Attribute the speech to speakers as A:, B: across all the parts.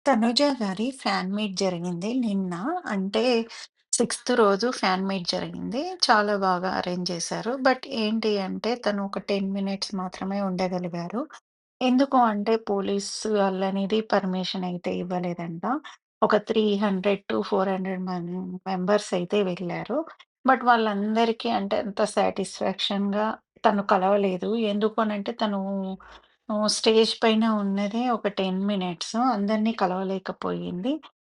A: తనుజ గారి fan meet జరిగింది నిన్న. అంటే సిక్స్త్ రోజు ఫ్యాన్ మీట్ జరిగింది. చాలా బాగా అరేంజ్ చేశారు. బట్ ఏంటి అంటే తను ఒక 10 మినిట్స్ మాత్రమే ఉండగలిగారు. ఎందుకు అంటే పోలీసు వాళ్ళనేది పర్మిషన్ అయితే ఇవ్వలేదంట. ఒక 300-400 మెంబర్స్ అయితే వెళ్లారు. బట్ వాళ్ళందరికీ అంటే అంత సాటిస్ఫాక్షన్‌గా తను కలవలేదు. ఎందుకు అనంటే తను స్టేజ్ పైన ఉన్నదే ఒక 10 మినిట్స్. అందరిని కలవలేకపోయింది.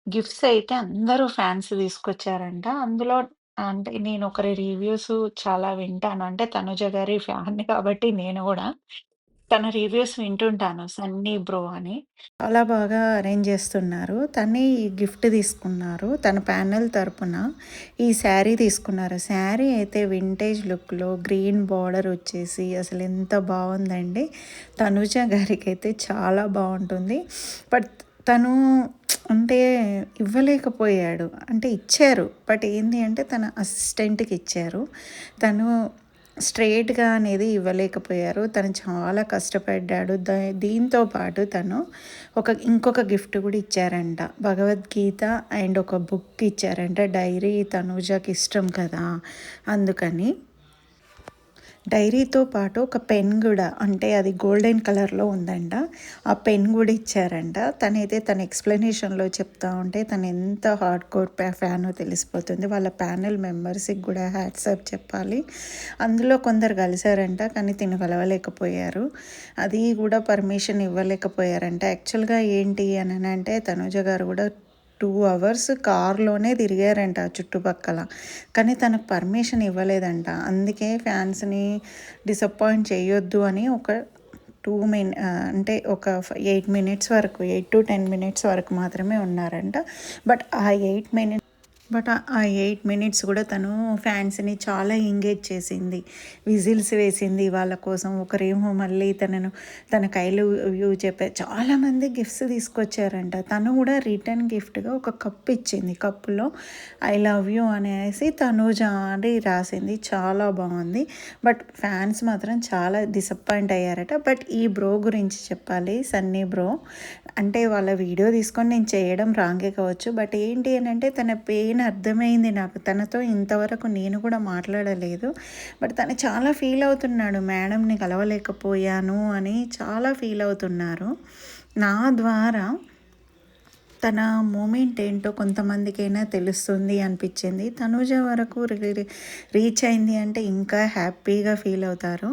A: గిఫ్ట్స్ అయితే అందరూ ఫ్యాన్స్ తీసుకొచ్చారంట. అందులో అంటే నేను ఒకరి రివ్యూస్ చాలా వింటాను. అంటే తనుజ గారి ఫ్యాన్‌ని కాబట్టి నేను గూడా తన రివ్యూస్ వింటుంటాను. సన్నీ బ్రో అని. చాలా బాగా అరేంజ్ చేస్తున్నారు. తనే ఈ గిఫ్ట్ తీసుకున్నారు. తన ప్యానెల్ తరపున ఈ శారీ తీసుకున్నారు. శారీ అయితే వింటేజ్ లుక్‌లో గ్రీన్ బార్డర్ వచ్చేసి అసలు ఎంత బావుందండి. తనుజ గారికైతే చాలా బావుంటుంది. బట్ తను అంటే ఇవ్వలేకపోయాడు. అంటే ఇచ్చారు. బట్ ఏంది అంటే తన అసిస్టెంట్‌కి ఇచ్చారు. తను స్ట్రెయిట్‌గా అనేది ఇవ్వలేకపోయారు. తను చాలా కష్టపడ్డాడు. దీంతో పాటు తను ఇంకొక గిఫ్ట్ కూడా ఇచ్చారంట. భగవద్గీత అండ్ ఒక బుక్ ఇచ్చారంట. డైరీ తనూజకి ఇష్టం కదా! అందుకని. డైరీతో పాటు ఒక పెన్ గూడా అంటే అది గోల్డెన్ కలర్‌లో ఉందంట. ఆ పెన్ గూడా ఇచ్చారంట. తనైతే తన ఎక్స్‌ప్లనేషన్‌లో చెప్తా ఉంటే తను ఎంత హార్డ్ కోర్ ఫ్యానో తెలిసిపోతుంది. వాళ్ళ ప్యానెల్ మెంబర్స్‌కి గూడా హ్యాట్స్ ఆఫ్ చెప్పాలి. అందులో కొందరు కలిసారంట. కానీ తిను కలవలేకపోయారు. అది గూడా పర్మిషన్ ఇవ్వలేకపోయారంట. యాక్చువల్‌గా ఏంటి అననంటే తనూజ గారు గూడా 2 అవర్స్ కార్‌లోనే తిరిగారంట ఆ చుట్టుపక్కల. కానీ తనకు పర్మిషన్ ఇవ్వలేదంట. అందుకే ఫ్యాన్స్‌ని డిసప్పాయింట్ చేయొద్దు అని ఒక అంటే ఒక 8 మినిట్స్ వరకు 8-10 మినిట్స్ వరకు మాత్రమే ఉన్నారంట. బట్ ఆ 8 మినిట్స్ ఆ 8 మినిట్స్ కూడా తను ఫ్యాన్స్‌ని చాలా ఎంగేజ్ చేసింది. విజిల్స్ వేసింది వాళ్ళ కోసం. ఒకరేమో మళ్ళీ తనకు ఐ లవ్ యూ చెప్పారు. చాలామంది గిఫ్ట్స్ తీసుకొచ్చారంట. తను కూడా రిటర్న్ గిఫ్ట్‌గా ఒక కప్ ఇచ్చింది. కప్పులో ఐ లవ్ యూ అనేసి తనూజ అని రాసింది. చాలా బాగుంది. బట్ ఫ్యాన్స్ మాత్రం చాలా డిసప్పాయింట్ అయ్యారట. బట్ ఈ బ్రో గురించి చెప్పాలి. సన్నీ బ్రో అంటే వాళ్ళ వీడియో తీసుకొని నేను చేయడం రాంగే కావచ్చు. బట్ ఏంటి అనంటే తన పెయిన్ అర్థమైంది నాకు. తనతో ఇంతవరకు నేను కూడా మాట్లాడలేదు. బట్ తను చాలా ఫీల్ అవుతున్నాడు. మేడంని కలవలేకపోయాను అని చాలా ఫీల్ అవుతున్నారు. నా ద్వారా తన మూమెంట్ ఏంటో కొంతమందికైనా తెలుస్తుంది అనిపించింది. తనూజ వరకు రీచ్ అయింది అంటే ఇంకా హ్యాపీగా ఫీల్ అవుతారు.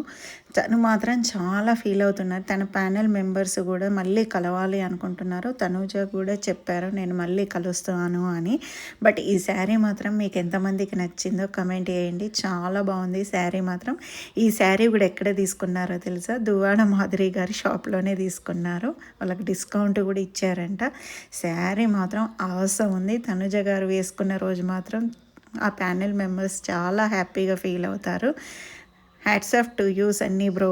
A: తను మాత్రం చాలా ఫీల్ అవుతున్నారు. తన ప్యానెల్ మెంబర్స్ కూడా మళ్ళీ కలవాలి అనుకుంటున్నారు. తనూజ కూడా చెప్పారు నేను మళ్ళీ కలుస్తాను అని. బట్ ఈ శారీ మాత్రం మీకు ఎంతమందికి నచ్చిందో కమెంట్ చేయండి. చాలా బాగుంది శారీ మాత్రం. ఈ శారీ కూడా ఎక్కడ తీసుకున్నారో తెలుసా? దువ్వాడ మాధురి గారి షాప్లోనే తీసుకున్నారు. వాళ్ళకి డిస్కౌంట్ కూడా ఇచ్చారంట. శారీ మాత్రం అవసరం ఉంది. తనుజ గారు వేసుకున్న రోజు మాత్రం ఆ ప్యానెల్ మెంబర్స్ చాలా హ్యాపీగా ఫీల్ అవుతారు. Hats off to you Sunny bro.